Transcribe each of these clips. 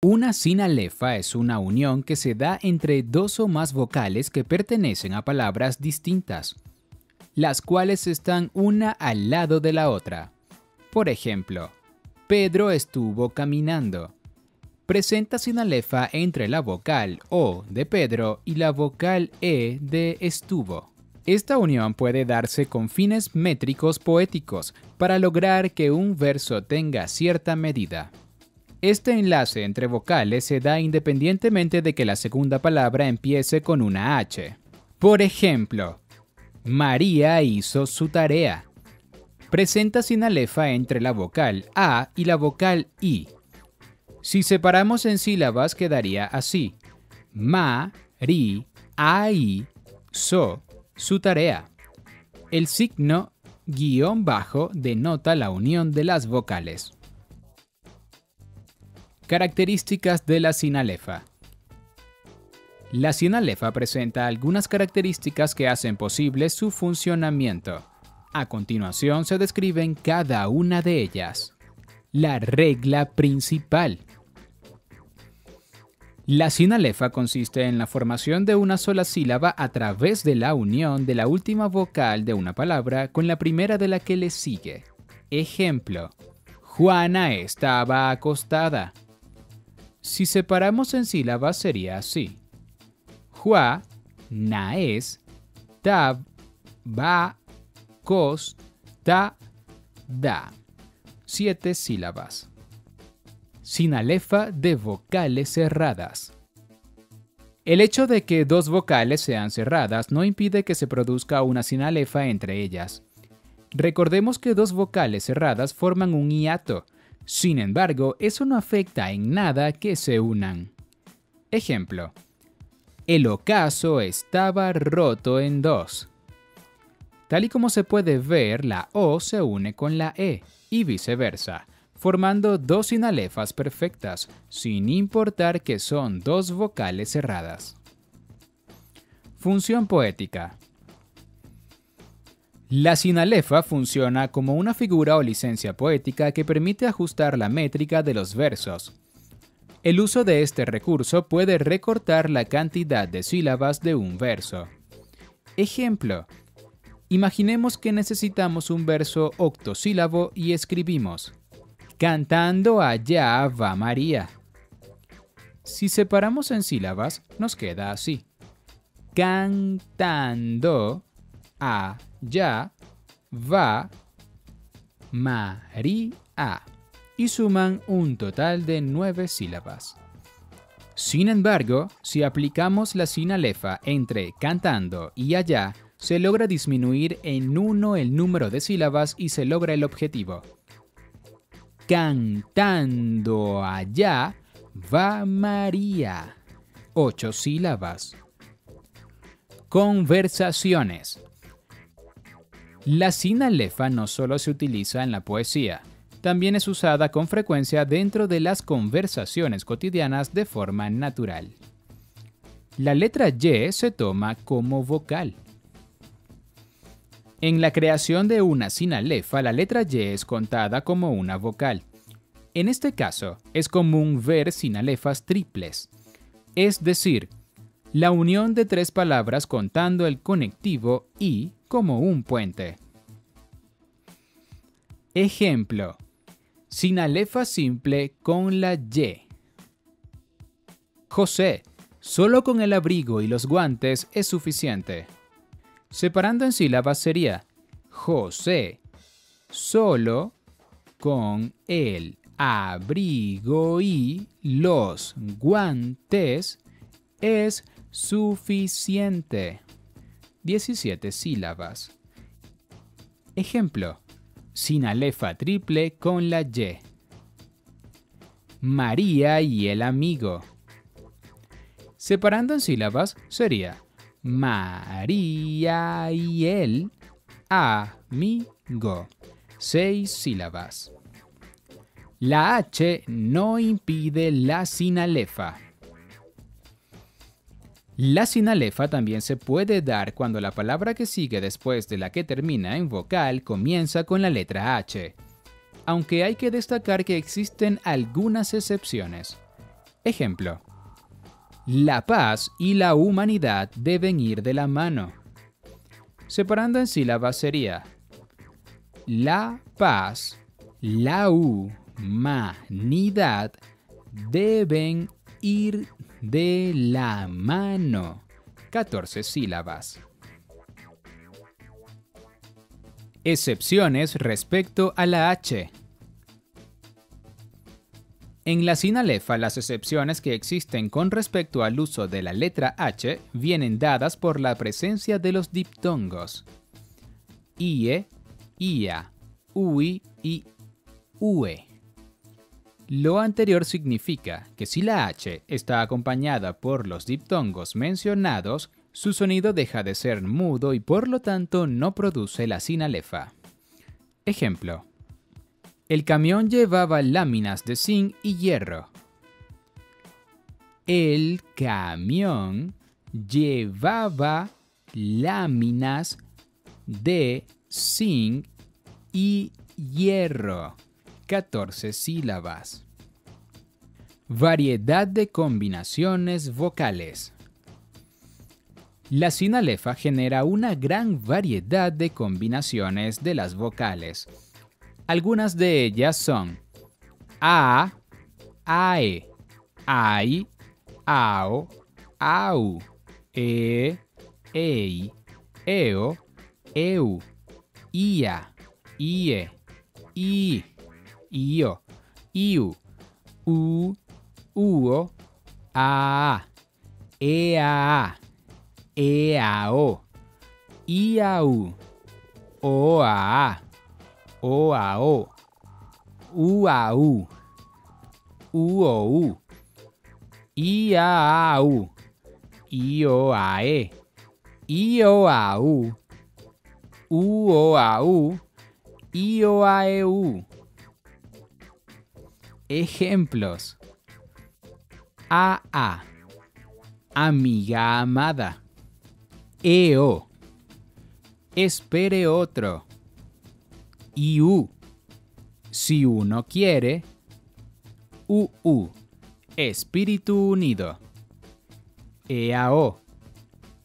Una sinalefa es una unión que se da entre dos o más vocales que pertenecen a palabras distintas, las cuales están una al lado de la otra. Por ejemplo, Pedro estuvo caminando. Presenta sinalefa entre la vocal O de Pedro y la vocal E de estuvo. Esta unión puede darse con fines métricos poéticos para lograr que un verso tenga cierta medida. Este enlace entre vocales se da independientemente de que la segunda palabra empiece con una H. Por ejemplo, María hizo su tarea. Presenta sinalefa entre la vocal A y la vocal I. Si separamos en sílabas quedaría así: ma, ri, ai, so, su tarea. El signo guión bajo denota la unión de las vocales. Características de la sinalefa. La sinalefa presenta algunas características que hacen posible su funcionamiento. A continuación se describen cada una de ellas. La regla principal. La sinalefa consiste en la formación de una sola sílaba a través de la unión de la última vocal de una palabra con la primera de la que le sigue. Ejemplo: Juana estaba acostada. Si separamos en sílabas sería así: Jua, naes, tab, ba, cos, ta, da. 7 sílabas. Sinalefa de vocales cerradas. El hecho de que dos vocales sean cerradas no impide que se produzca una sinalefa entre ellas. Recordemos que dos vocales cerradas forman un hiato. Sin embargo, eso no afecta en nada que se unan. Ejemplo: el ocaso estaba roto en dos. Tal y como se puede ver, la O se une con la E y viceversa, formando dos sinalefas perfectas, sin importar que son dos vocales cerradas. Función poética. La sinalefa funciona como una figura o licencia poética que permite ajustar la métrica de los versos. El uso de este recurso puede recortar la cantidad de sílabas de un verso. Ejemplo: imaginemos que necesitamos un verso octosílabo y escribimos: cantando allá va María. Si separamos en sílabas, nos queda así: cantando allá va María, y suman un total de 9 sílabas. Sin embargo, si aplicamos la sinalefa entre cantando y allá, se logra disminuir en 1 el número de sílabas y se logra el objetivo. Cantando allá va María. 8 sílabas. Conversaciones. La sinalefa no solo se utiliza en la poesía, también es usada con frecuencia dentro de las conversaciones cotidianas de forma natural. La letra Y se toma como vocal. En la creación de una sinalefa, la letra Y es contada como una vocal. En este caso, es común ver sinalefas triples, es decir, la unión de 3 palabras contando el conectivo y como un puente. Ejemplo: sinalefa simple con la Y. José, solo con el abrigo y los guantes es suficiente. Separando en sílabas sería: José, solo con el abrigo y los guantes es suficiente. 17 sílabas. Ejemplo: sinalefa triple con la Y. María y el amigo. Separando en sílabas sería: María y el amigo. 6 sílabas. La H no impide la sinalefa. La sinalefa también se puede dar cuando la palabra que sigue después de la que termina en vocal comienza con la letra H, aunque hay que destacar que existen algunas excepciones. Ejemplo. La paz y la humanidad deben ir de la mano. Separando en sílabas sería la paz, la humanidad deben ir de la mano. 14 sílabas. Excepciones respecto a la H. En la sinalefa, las excepciones que existen con respecto al uso de la letra H vienen dadas por la presencia de los diptongos ie, ia, ui y ue. Lo anterior significa que si la H está acompañada por los diptongos mencionados, su sonido deja de ser mudo y por lo tanto no produce la sinalefa. Ejemplo. El camión llevaba láminas de zinc y hierro. El camión llevaba láminas de zinc y hierro. 14 sílabas. Variedad de combinaciones vocales. La sinalefa genera una gran variedad de combinaciones de las vocales. Algunas de ellas son a, ae, ai, ao, au, ei, eo, eu, ia, ie, i, io, iu, uo, a, ea, eao, iau, oa, oao, uau, uou, iau, ioae, ioau, uoau, ioaeu. Ejemplos. A, amiga amada. Eo, espere otro. Iu, si uno quiere. Espíritu unido. Eao,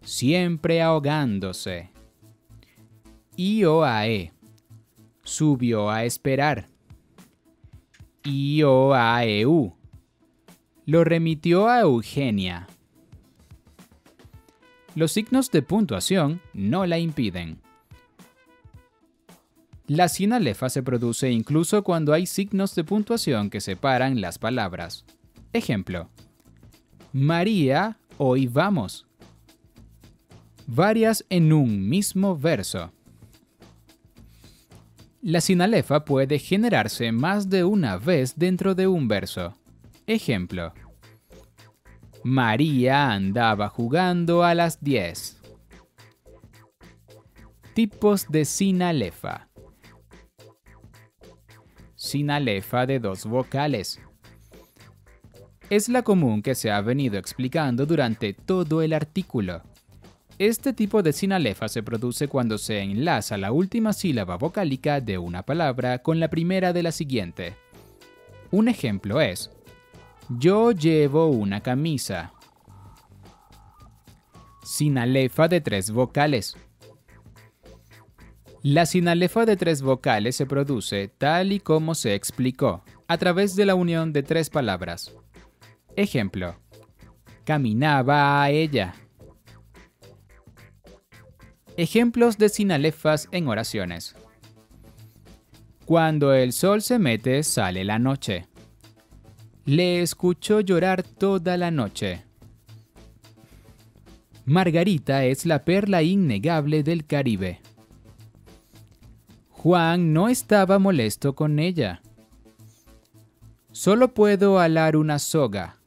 siempre ahogándose. Ioae, subió a esperar. Ioaeu, lo remitió a Eugenia. Los signos de puntuación no la impiden. La sinalefa se produce incluso cuando hay signos de puntuación que separan las palabras. Ejemplo. María, hoy vamos. Varias en un mismo verso. La sinalefa puede generarse más de una vez dentro de un verso. Ejemplo. María andaba jugando a las 10. Tipos de sinalefa. Sinalefa de dos vocales. Es la común que se ha venido explicando durante todo el artículo. Este tipo de sinalefa se produce cuando se enlaza la última sílaba vocálica de una palabra con la primera de la siguiente. Un ejemplo es: yo llevo una camisa. Sinalefa de tres vocales. La sinalefa de tres vocales se produce tal y como se explicó, a través de la unión de tres palabras. Ejemplo: caminaba a ella. Ejemplos de sinalefas en oraciones. Cuando el sol se mete, sale la noche. Le escuchó llorar toda la noche. Margarita es la perla innegable del Caribe. Juan no estaba molesto con ella. Solo puedo alar una soga.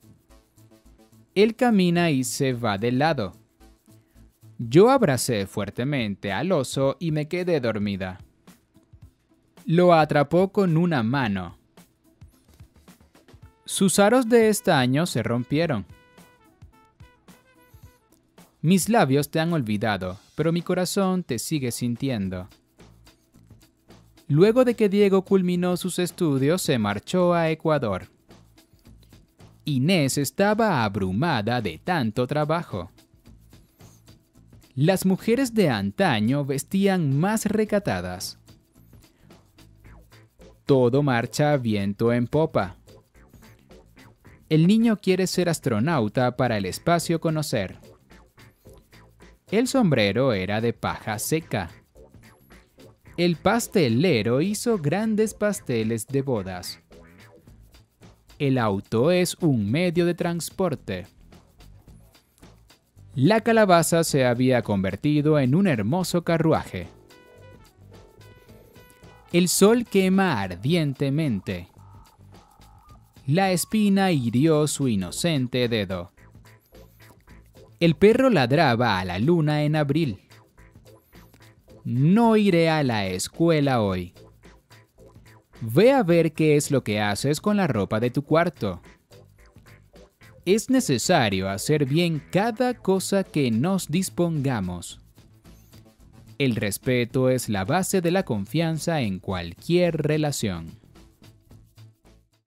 Él camina y se va de lado. Yo abracé fuertemente al oso y me quedé dormida. Lo atrapó con una mano. Sus aros de estaño se rompieron. Mis labios te han olvidado, pero mi corazón te sigue sintiendo. Luego de que Diego culminó sus estudios, se marchó a Ecuador. Inés estaba abrumada de tanto trabajo. Las mujeres de antaño vestían más recatadas. Todo marcha viento en popa. El niño quiere ser astronauta para el espacio conocer. El sombrero era de paja seca. El pastelero hizo grandes pasteles de bodas. El auto es un medio de transporte. La calabaza se había convertido en un hermoso carruaje. El sol quema ardientemente. La espina hirió su inocente dedo. El perro ladraba a la luna en abril. No iré a la escuela hoy. Ve a ver qué es lo que haces con la ropa de tu cuarto. Es necesario hacer bien cada cosa que nos dispongamos. El respeto es la base de la confianza en cualquier relación.